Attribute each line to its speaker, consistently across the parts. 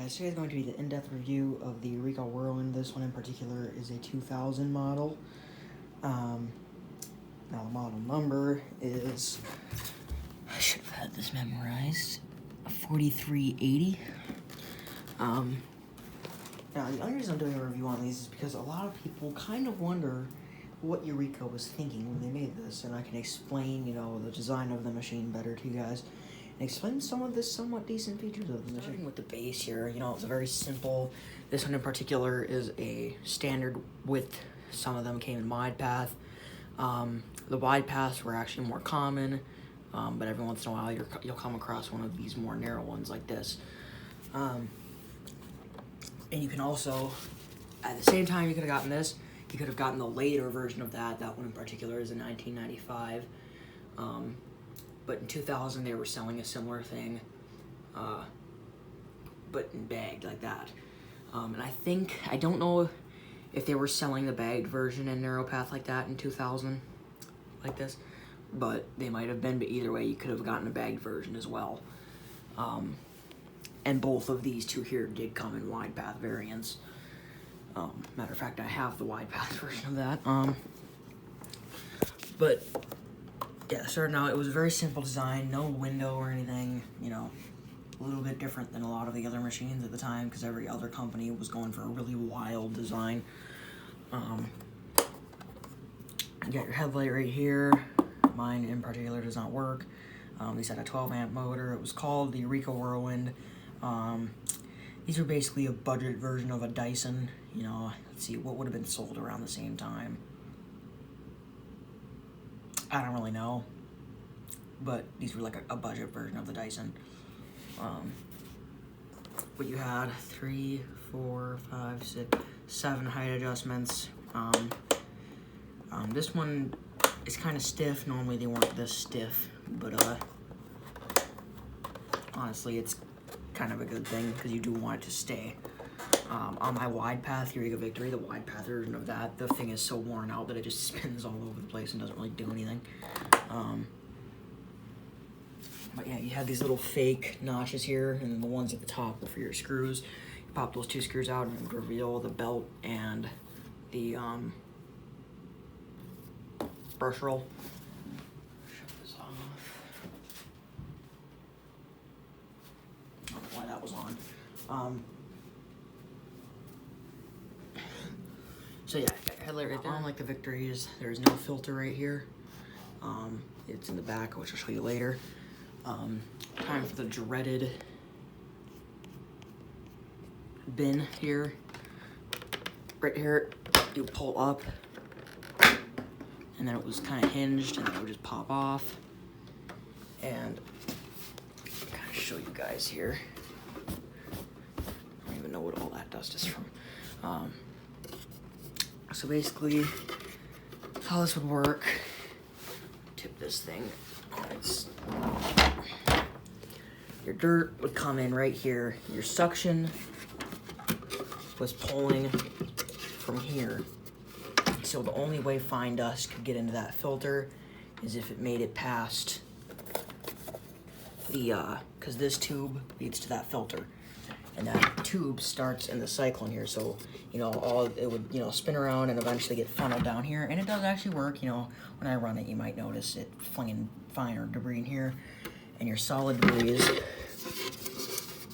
Speaker 1: guys, today's going to be the in-depth review of the Eureka Whirlwind. This one in particular is a 2000 model. Now the model number is, I should have had this memorized, 4380. Now the only reason I'm doing a review on these is because a lot of people kind of wonder what Eureka was thinking when they made this, and I can explain, the design of the machine better to you guys. Explain some of the somewhat decent features of the machine. Starting with the base here, it's a very simple. This one in particular is a standard width. Some of them came in wide path. The wide paths were actually more common, but every once in a while you'll come across one of these more narrow ones like this. And you can also, at the same time you could have gotten this, you could have gotten the later version of that. That one in particular is a 1995. But in 2000, they were selling a similar thing, but in bagged like that. And I don't know if they were selling the bagged version in narrow path like that in 2000, like this, but they might have been, but either way, you could have gotten a bagged version as well. And both of these two here did come in wide path variants. Matter of fact, I have the wide path version of that. But yeah, starting out, it was a very simple design, no window or anything, a little bit different than a lot of the other machines at the time because every other company was going for a really wild design. You got your headlight right here. Mine in particular does not work. These had a 12 amp motor. It was called the Eureka Whirlwind. These were basically a budget version of a Dyson. Let's see, what would have been sold around the same time? I don't really know, but these were like a budget version of the Dyson. But you had 3, 4, 5, 6, 7 height adjustments. This one is kind of stiff. Normally they weren't this stiff, but honestly it's kind of a good thing because you do want it to stay. On my wide path Eureka Victory, the wide path version of that, the thing is so worn out that it just spins all over the place and doesn't really do anything. But yeah, you have these little fake notches here, and the ones at the top are for your screws. You pop those 2 screws out and it would reveal the belt and the brush roll. Shut this off. I don't know why that was on. So yeah, headlight right there. Unlike the Victories, there's no filter right here. It's in the back, which I'll show you later. Time for the dreaded bin here. Right here, you pull up, and then it was kind of hinged, and then it would just pop off. And I'll kind of show you guys here. I don't even know what all that dust is from. So basically, how this would work, tip this thing, your dirt would come in right here, your suction was pulling from here, so the only way fine dust could get into that filter is if it made it past the, because this tube leads to that filter. And that tube starts in the cyclone here, so it would spin around and eventually get funneled down here, and it does actually work. When I run it, you might notice it flinging finer debris in here, and your solid debris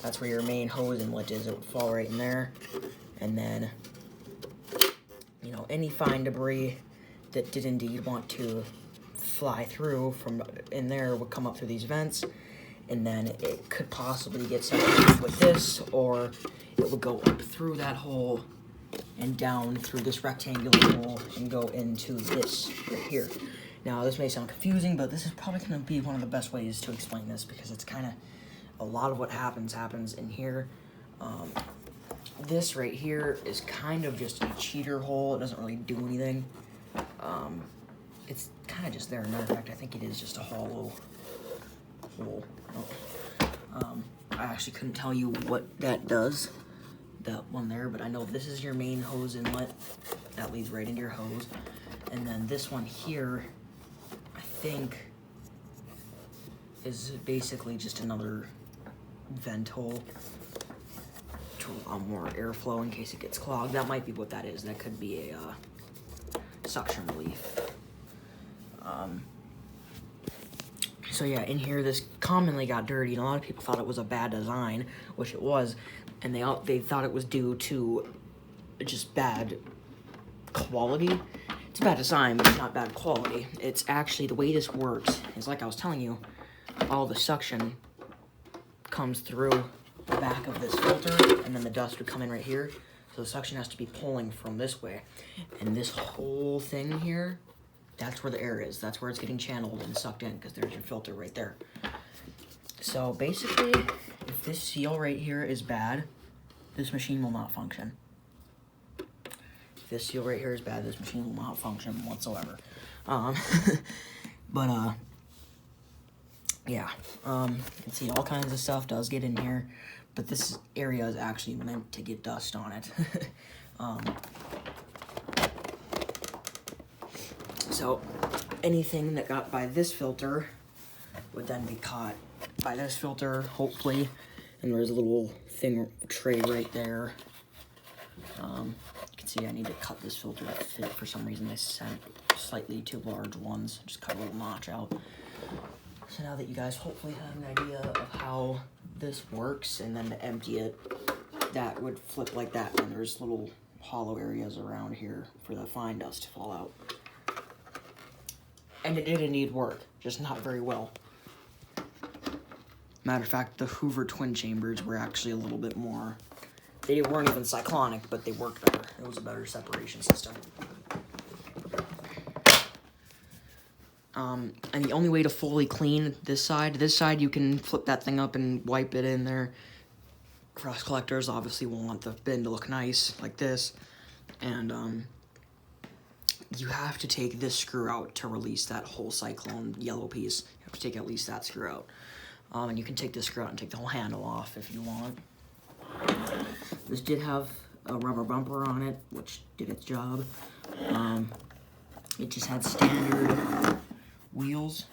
Speaker 1: that's where your main hose inlet is. It would fall right in there, and then any fine debris that did indeed want to fly through from in there would come up through these vents. And then it could possibly get separated with this, or it would go up through that hole and down through this rectangular hole and go into this right here. Now, this may sound confusing, but this is probably going to be one of the best ways to explain this because it's kind of a lot of what happens in here. This right here is kind of just a cheater hole. It doesn't really do anything. It's kind of just there. Matter of fact, I think it is just a hollow hole. I actually couldn't tell you what that does, that one there, but I know this is your main hose inlet that leads right into your hose, and then this one here I think is basically just another vent hole. to allow more airflow in case it gets clogged. That might be what that is. That could be a suction relief. So yeah, in here, this commonly got dirty, and a lot of people thought it was a bad design, which it was, and they thought it was due to just bad quality. It's a bad design, but it's not bad quality. It's actually, the way this works is, like I was telling you, all the suction comes through the back of this filter, and then the dust would come in right here. So the suction has to be pulling from this way. And this whole thing here, that's where the air is. That's where it's getting channeled and sucked in, because there's your filter right there. So basically, if this seal right here is bad, this machine will not function. If this seal right here is bad, this machine will not function whatsoever. Yeah, you can see all kinds of stuff does get in here, but this area is actually meant to get dust on it. So anything that got by this filter would then be caught by this filter, hopefully. And there's a little thing, tray right there. You can see I need to cut this filter to fit. For some reason I sent slightly too large ones. Just cut a little notch out. So now that you guys hopefully have an idea of how this works, and then to empty it, that would flip like that, and there's little hollow areas around here for the fine dust to fall out. And it did indeed work, just not very well. Matter of fact, the Hoover twin chambers were actually a little bit more, they weren't even cyclonic, but they worked better. It was a better separation system. And the only way to fully clean this side you can flip that thing up and wipe it in there. Cross collectors obviously will want the bin to look nice, like this. And you have to take this screw out to release that whole cyclone yellow piece. You have to take at least that screw out. And you can take this screw out and take the whole handle off if you want. This did have a rubber bumper on it, which did its job. It just had standard wheels,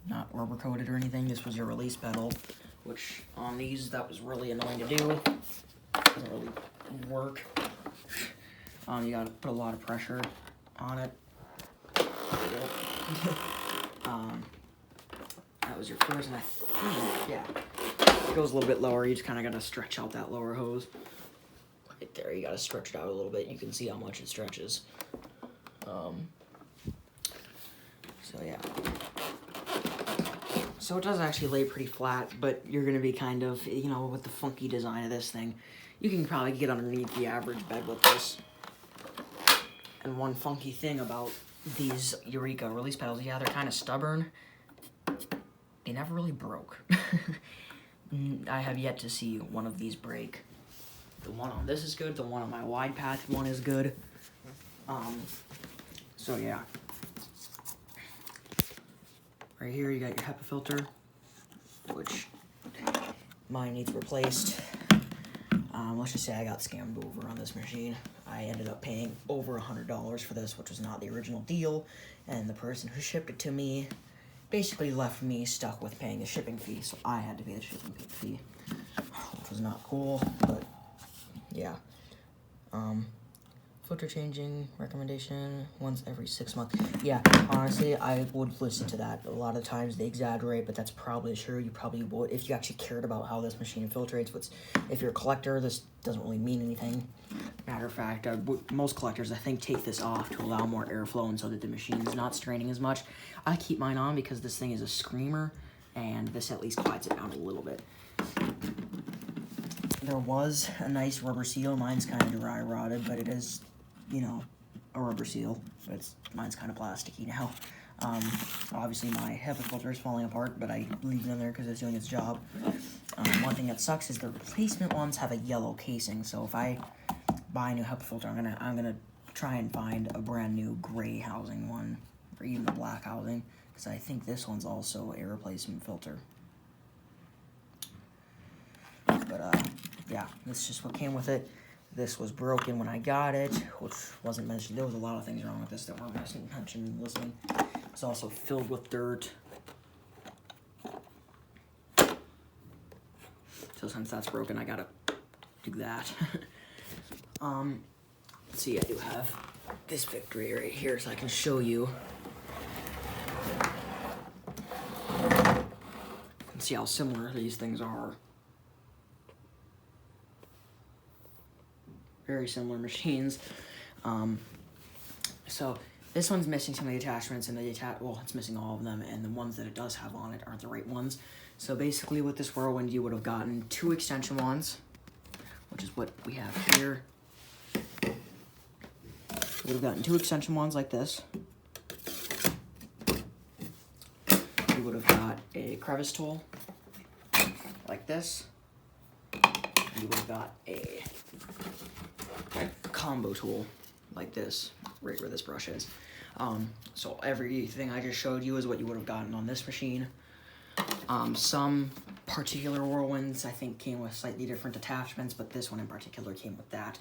Speaker 1: not rubber coated or anything. This was your release pedal, which on these, that was really annoying to do. Doesn't really work. You gotta put a lot of pressure on it. That was your first, and I think, yeah, it goes a little bit lower. You just kind of gotta stretch out that lower hose. Right there, you gotta stretch it out a little bit. You can see how much it stretches. So yeah. So it does actually lay pretty flat, but you're gonna be kind of, you know, with the funky design of this thing, you can probably get underneath the average bed with this. And one funky thing about these Eureka release pedals, yeah, they're kind of stubborn. They never really broke. I have yet to see one of these break. The one on this is good, the one on my wide path one is good. So yeah. Right here you got your HEPA filter, which mine needs replaced. Let's just say I got scammed over on this machine. I ended up paying over $100 for this, which was not the original deal, and the person who shipped it to me basically left me stuck with paying a shipping fee, so I had to pay the shipping fee, which was not cool, but yeah. Filter changing recommendation once every 6 months. Yeah, honestly, I would listen to that. A lot of times they exaggerate, but that's probably true. You probably would, if you actually cared about how this machine infiltrates. If you're a collector, this doesn't really mean anything. Matter of fact, most collectors, I think, take this off to allow more airflow and so that the machine's not straining as much. I keep mine on because this thing is a screamer, and this at least quiets it down a little bit. There was a nice rubber seal. Mine's kind of dry rotted, but it is, you know, a rubber seal. But mine's kind of plasticky now. Obviously my HEPA filter is falling apart, but I leave it in there because it's doing its job. One thing that sucks is the replacement ones have a yellow casing, so if I buy a new HEPA filter, I'm gonna try and find a brand new gray housing one, or even a black housing, because I think this one's also a replacement filter. But yeah, that's just what came with it. This was broken when I got it, which wasn't mentioned. There was a lot of things wrong with this that weren't mentioned listening. It's also filled with dirt. So since that's broken, I gotta do that. Let's see, I do have this victory right here, so I can show you. And see how similar these things are. Very similar machines. So this one's missing some of the attachments, and well, it's missing all of them, and the ones that it does have on it aren't the right ones. So basically with this Whirlwind, you would have gotten 2 extension wands, which is what we have here. You would have gotten 2 extension wands like this. You would have got a crevice tool like this. And you would have got a combo tool like this, right where this brush is. So everything I just showed you is what you would have gotten on this machine. Some particular Whirlwinds I think came with slightly different attachments, but this one in particular came with that.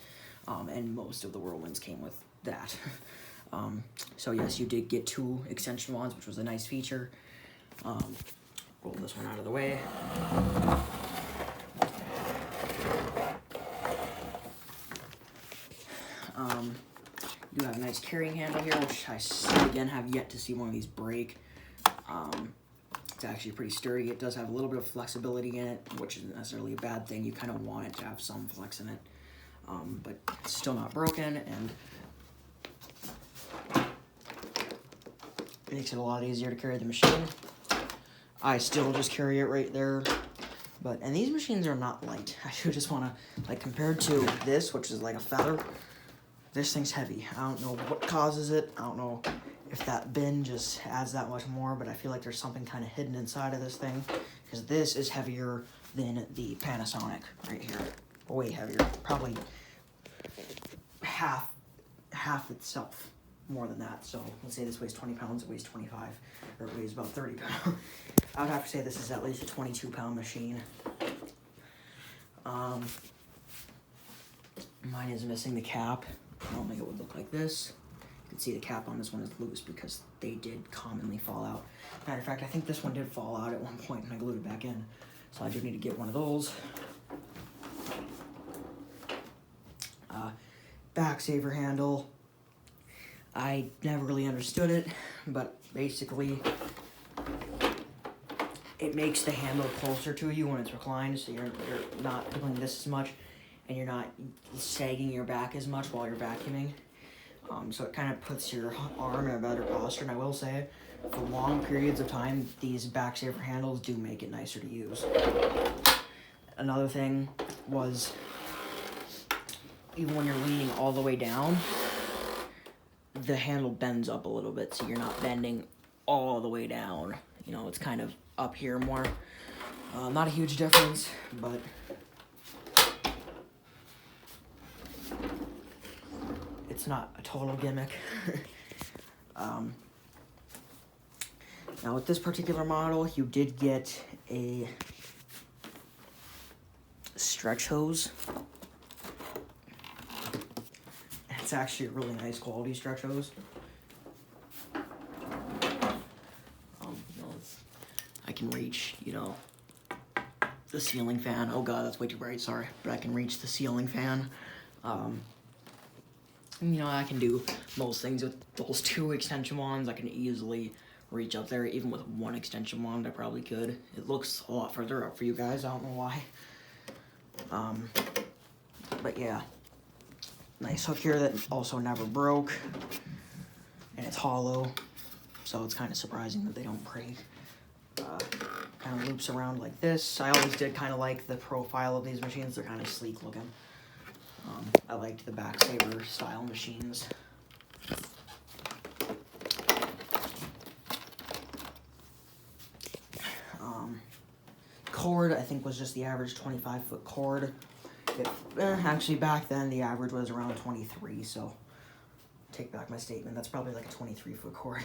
Speaker 1: And most of the Whirlwinds came with that. So yes, you did get 2 extension wands, which was a nice feature. Roll this one out of the way. You do have a nice carrying handle here, which I again have yet to see one of these break. It's actually pretty sturdy. It does have a little bit of flexibility in it, which isn't necessarily a bad thing. You kind of want it to have some flex in it, but it's still not broken, and it makes it a lot easier to carry the machine. I still just carry it right there. And these machines are not light. I should just want to, like, compared to this, which is like a feather, this thing's heavy. I don't know what causes it. I don't know if that bin just adds that much more, but I feel like there's something kind of hidden inside of this thing, because this is heavier than the Panasonic right here. Way heavier. Probably half itself. More than that. So let's say this weighs 20 pounds, it weighs 25, or it weighs about 30 pounds. I would have to say this is at least a 22-pound machine. Mine is missing the cap. Normally it would look like this. You can see the cap on this one is loose because they did commonly fall out. Matter of fact, I think this one did fall out at one point and I glued it back in. So I do need to get one of those. Back saver handle. I never really understood it, but basically it makes the handle closer to you when it's reclined, so you're not doing this as much, and you're not sagging your back as much while you're vacuuming. So it kind of puts your arm in a better posture, and I will say, for long periods of time, these back saver handles do make it nicer to use. Another thing was, even when you're leaning all the way down, the handle bends up a little bit, so you're not bending all the way down. You know, it's kind of up here more. Not a huge difference, but it's not a total gimmick. Now with this particular model, you did get a stretch hose. It's actually a really nice quality stretch hose. I can reach, the ceiling fan. Oh god, that's way too bright, sorry. But I can reach the ceiling fan. I can do most things with those 2 extension wands. I can easily reach up there. Even with 1 extension wand, I probably could. It looks a lot further up for you guys. I don't know why. But yeah. Nice hook here that also never broke. And it's hollow. So it's kind of surprising that they don't break. Kind of loops around like this. I always did kind of like the profile of these machines. They're kind of sleek looking. I liked the back saver style machines. Cord, I think, was just the average 25-foot cord. Actually, back then, the average was around 23, so take back my statement. That's probably like a 23-foot cord.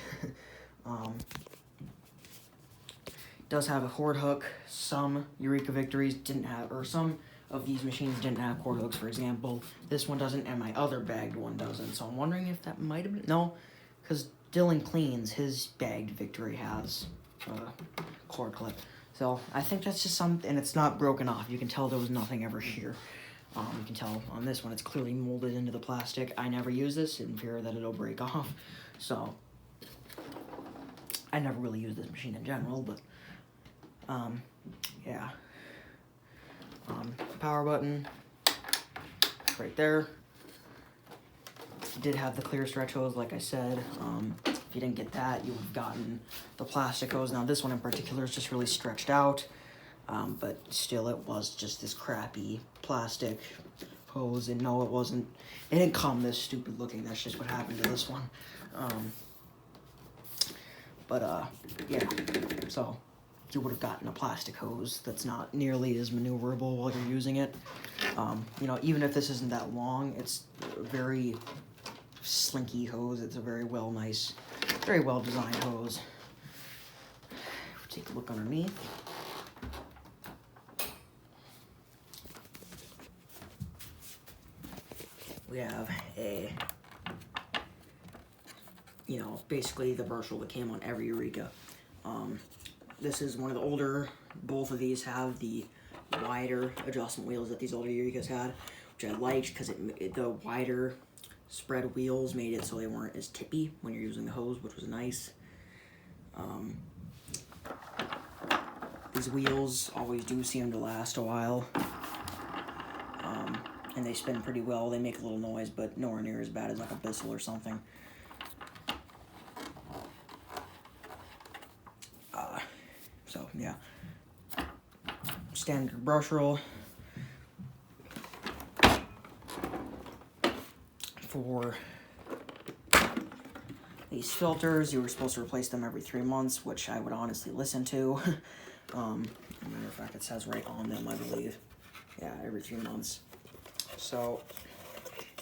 Speaker 1: Does have a cord hook. Some Eureka Victories didn't have, or some of these machines didn't have cord hooks, for example. This one doesn't, and my other bagged one doesn't. So I'm wondering if that might have been, no, because Dylan Cleans, his bagged Victory has a cord clip. So I think that's just something, and it's not broken off. You can tell there was nothing ever here. You can tell on this one it's clearly molded into the plastic. I never use this in fear that it'll break off, so I never really use this machine in general, but yeah. Power button right there. It did have the clear stretch hose, like I said. If you didn't get that, you would have gotten the plastic hose. Now this one in particular is just really stretched out, but still it was just this crappy plastic hose. And no, it didn't come this stupid looking. That's just what happened to this one. Yeah, so you would have gotten a plastic hose that's not nearly as maneuverable while you're using it. You know, even if this isn't that long, it's a very slinky hose. It's a very well designed hose. Take a look underneath. We have basically the brushel that came on every Eureka. This is one of the older. Both of these have the wider adjustment wheels that these older Eurekas had, which I liked because the wider spread wheels made it so they weren't as tippy when you're using the hose, which was nice. These wheels always do seem to last a while, and they spin pretty well. They make a little noise, but nowhere near as bad as like a Bissell or something. So yeah, standard brush roll. For these filters, you were supposed to replace them every 3 months, which I would honestly listen to. As a matter of fact, it says right on them, I believe. Yeah, every 3 months. So,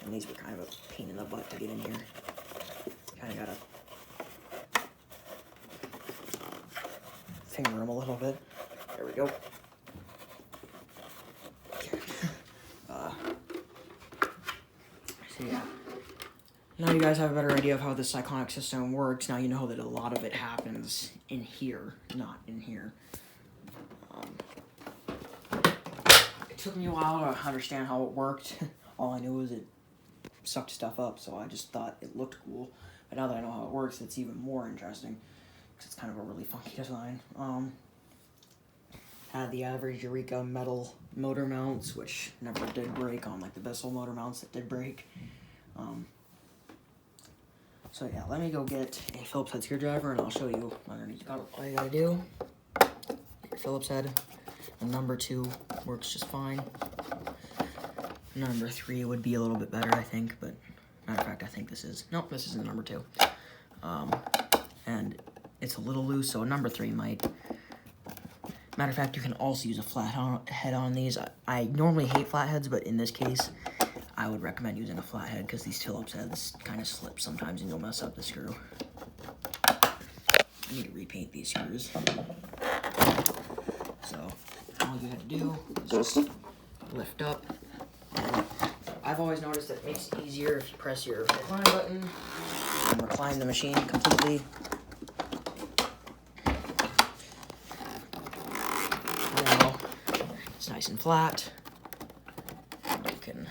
Speaker 1: and these were kind of a pain in the butt to get in here. Kind of gotta finger them a little bit. There we go. So yeah. Now you guys have a better idea of how the cyclonic system works. Now you know that a lot of it happens in here, not in here. It took me a while to understand how it worked. All I knew was it sucked stuff up, so I just thought it looked cool. But now that I know how it works, it's even more interesting, because it's kind of a really funky design. Had the average Eureka metal motor mounts, which never did break, on like the Bissell motor mounts that did break. So yeah, let me go get a Phillips head screwdriver and I'll show you underneath. All you gotta do, get your Phillips head. The number 2 works just fine. Number 3 would be a little bit better, I think, but matter of fact, I think this is, nope, this isn't number 2. And it's a little loose, so a number 3 might. Matter of fact, you can also use a flat head on these. I normally hate flatheads, but in this case, I would recommend using a flathead because these Phillips heads kind of slip sometimes and you'll mess up the screw. I need to repaint these screws. So all you have to do is just lift up. And I've always noticed that it makes it easier if you press your recline button and recline the machine completely. Now it's nice and flat. You can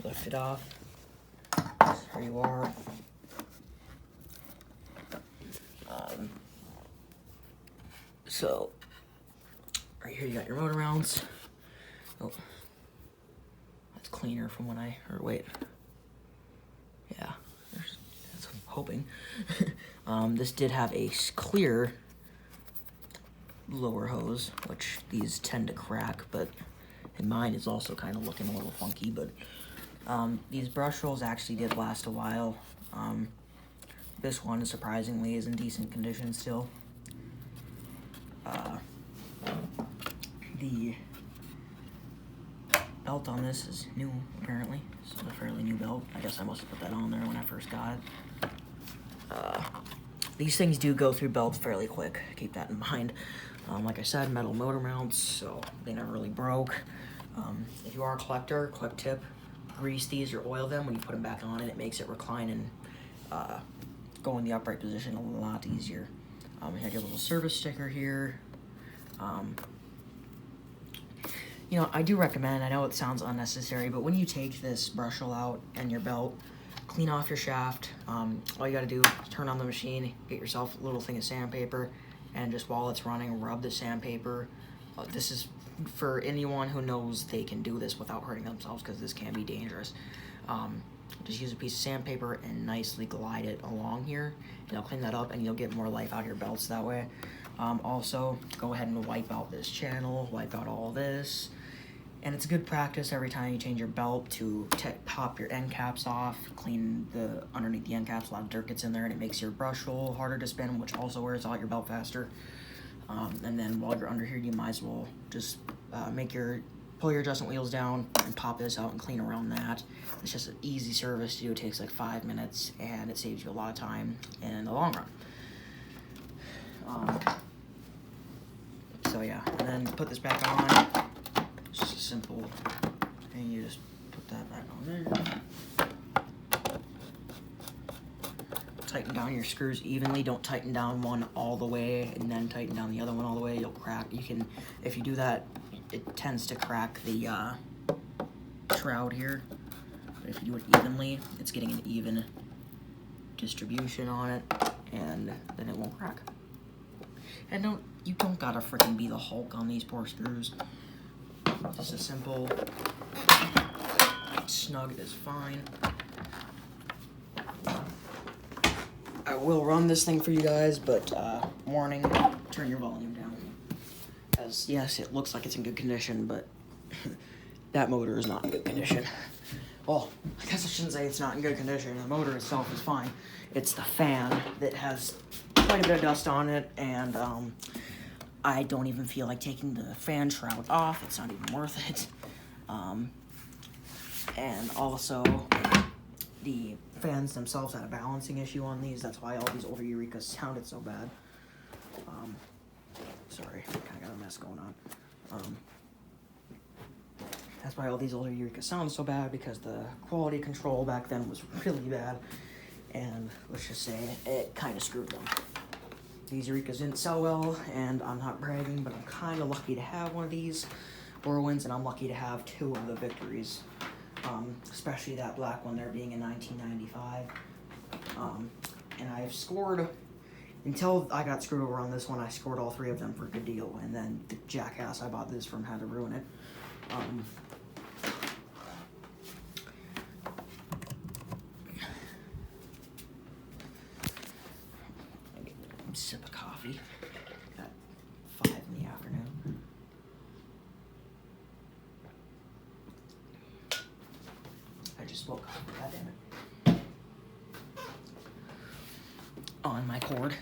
Speaker 1: lift it off. There you are. So right here you got your motor mounts. Oh, that's cleaner from when wait. Yeah, that's what I'm hoping. This did have a clear lower hose, which these tend to crack, but in mine is also kind of looking a little funky, but these brush rolls actually did last a while. This one, surprisingly, is in decent condition still. The belt on this is new, apparently. It's a fairly new belt. I guess I must have put that on there when I first got it. These things do go through belts fairly quick. Keep that in mind. Like I said, metal motor mounts, so they never really broke. If you are a collector, quick tip, grease these or oil them when you put them back on, and it makes it recline and go in the upright position a lot easier. You have your little service sticker here. You know, I do recommend, I know it sounds unnecessary, but when you take this brushel out and your belt, clean off your shaft. All you gotta do is turn on the machine, get yourself a little thing of sandpaper, and just while it's running, rub the sandpaper. This is for anyone who knows they can do this without hurting themselves, because this can be dangerous. Just use a piece of sandpaper and nicely glide it along here. It'll clean that up and you'll get more life out of your belts that way. Also, go ahead and wipe out this channel, wipe out all this. And it's good practice every time you change your belt to pop your end caps off, clean the underneath the end caps. A lot of dirt gets in there and it makes your brush roll harder to spin, which also wears out your belt faster. And then while you're under here, you might as well just pull your adjustment wheels down and pop this out and clean around that. It's just an easy service to do. It takes like 5 minutes and it saves you a lot of time in the long run. So yeah, and then put this back on. It's just a simple thing. You just put that back on there. Tighten down your screws evenly. Don't tighten down one all the way and then tighten down the other one all the way. You'll crack. You can, if you do that, it tends to crack the shroud here. But if you do it evenly, it's getting an even distribution on it, and then it won't crack. And you don't gotta freaking be the Hulk on these poor screws. Just a simple snug is fine. I will run this thing for you guys, but warning, turn your volume down. As yes, it looks like it's in good condition, but that motor is not in good condition. Well, I guess I shouldn't say it's not in good condition. The motor itself is fine. It's the fan that has quite a bit of dust on it, and I don't even feel like taking the fan shroud off. It's not even worth it. And also, the fans themselves had a balancing issue on these. That's why all these older Eurekas sounded so bad. Sorry, I kind of got a mess going on. That's why all these older Eureka sound so bad, because the quality control back then was really bad, and let's just say it kind of screwed them. These Eurekas didn't sell well, and I'm not bragging, but I'm kind of lucky to have one of these whirlwinds, and I'm lucky to have 2 of the Victories, especially that black one there being in 1995. And I've scored, until I got screwed over on this one, I scored all 3 of them for a good deal, and then the jackass I bought this from had to ruin it. Sip of coffee at 5 in the afternoon. I just woke up, god damn it. On my cord.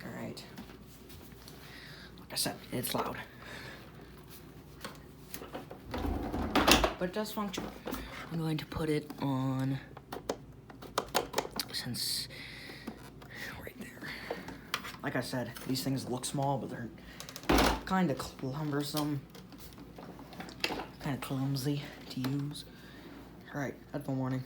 Speaker 1: Alright. Like I said, it's loud. But it does function. I'm going to put it on, since right there. Like I said, these things look small, but they're kind of cumbersome, kind of clumsy to use. All right, headphone warning.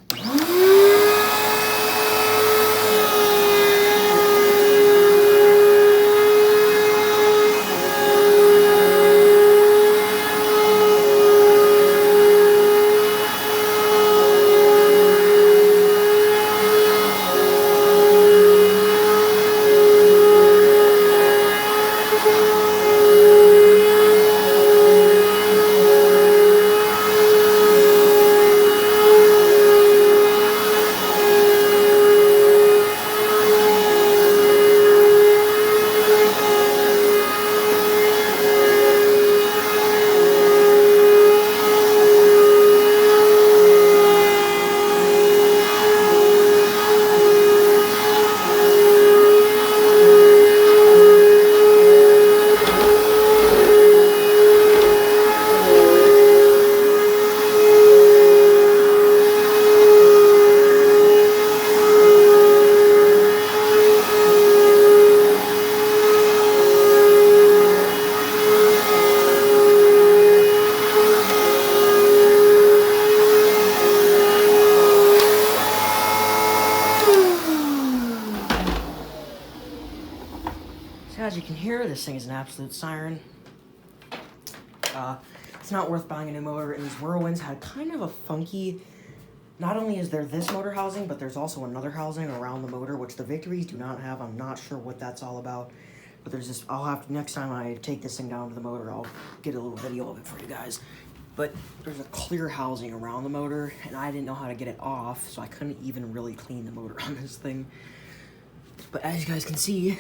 Speaker 1: As you can hear, this thing is an absolute siren. it's not worth buying a new motor. And these Whirlwinds had kind of a funky, not only is there this motor housing, but there's also another housing around the motor, which the Victories do not have. I'm not sure what that's all about. But there's this, I'll have to, next time I take this thing down to the motor, I'll get a little video of it for you guys. But there's a clear housing around the motor, and I didn't know how to get it off, so I couldn't even really clean the motor on this thing. But as you guys can see,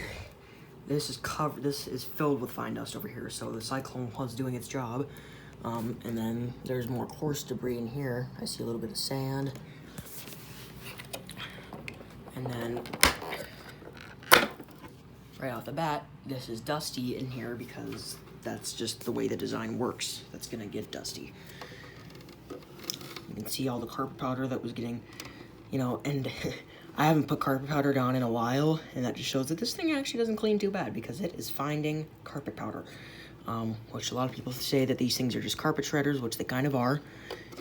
Speaker 1: this is filled with fine dust over here, so the Cyclone was doing its job. And then there's more coarse debris in here. I see a little bit of sand. And then right off the bat, this is dusty in here because that's just the way the design works. That's gonna get dusty. You can see all the carpet powder that was getting, you know, and I haven't put carpet powder down in a while, and that just shows that this thing actually doesn't clean too bad because it is finding carpet powder. Which a lot of people say that these things are just carpet shredders, which they kind of are.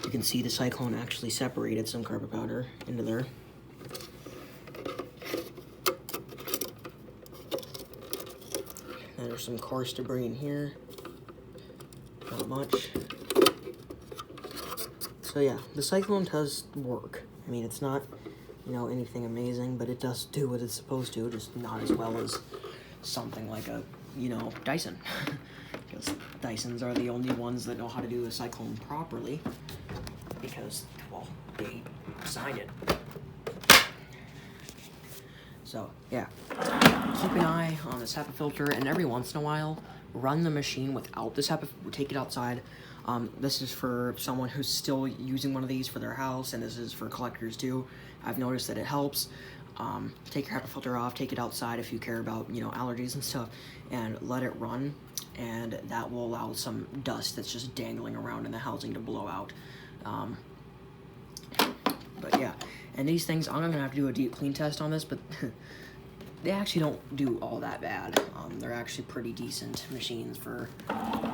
Speaker 1: You can see the Cyclone actually separated some carpet powder into there. And there's some coarse debris in here. Not much. So yeah, the Cyclone does work. I mean, it's not, you know, anything amazing, but it does do what it's supposed to, just not as well as something like a, you know, Dyson. Because Dysons are the only ones that know how to do a Cyclone properly, because, well, they designed it. So, yeah, keep an eye on this HEPA filter, and every once in a while, run the machine without this HEPA, take it outside. This is for someone who's still using one of these for their house, and this is for collectors too. I've noticed that it helps. Take your HEPA filter off, take it outside if you care about, you know, allergies and stuff, and let it run, and that will allow some dust that's just dangling around in the housing to blow out. But yeah, and these things, I'm gonna have to do a deep clean test on this, but they actually don't do all that bad. They're actually pretty decent machines for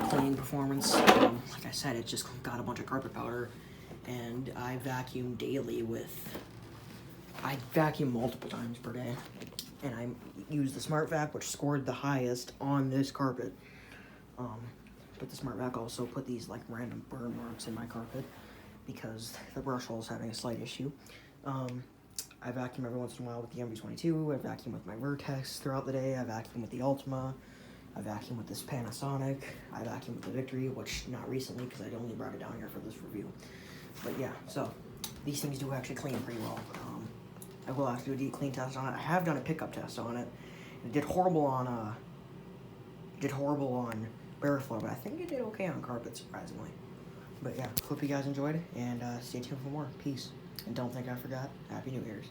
Speaker 1: cleaning performance. Like I said, it just got a bunch of carpet powder, and I vacuum daily with, I vacuum multiple times per day, and I use the Smart Vac, which scored the highest on this carpet. But the Smart Vac also put these like random burn marks in my carpet because the brush hole is having a slight issue. I vacuum every once in a while with the MV22. I vacuum with my Vertex throughout the day. I vacuum with the Ultima. I vacuum with this Panasonic. I vacuum with the Victory, which not recently because I only brought it down here for this review. But yeah, so these things do actually clean pretty well. I will have to do a deep clean test on it. I have done a pickup test on it. It did horrible on bare floor, but I think it did okay on carpet, surprisingly. But yeah, hope you guys enjoyed, and stay tuned for more. Peace. And don't think I forgot, Happy New Year's.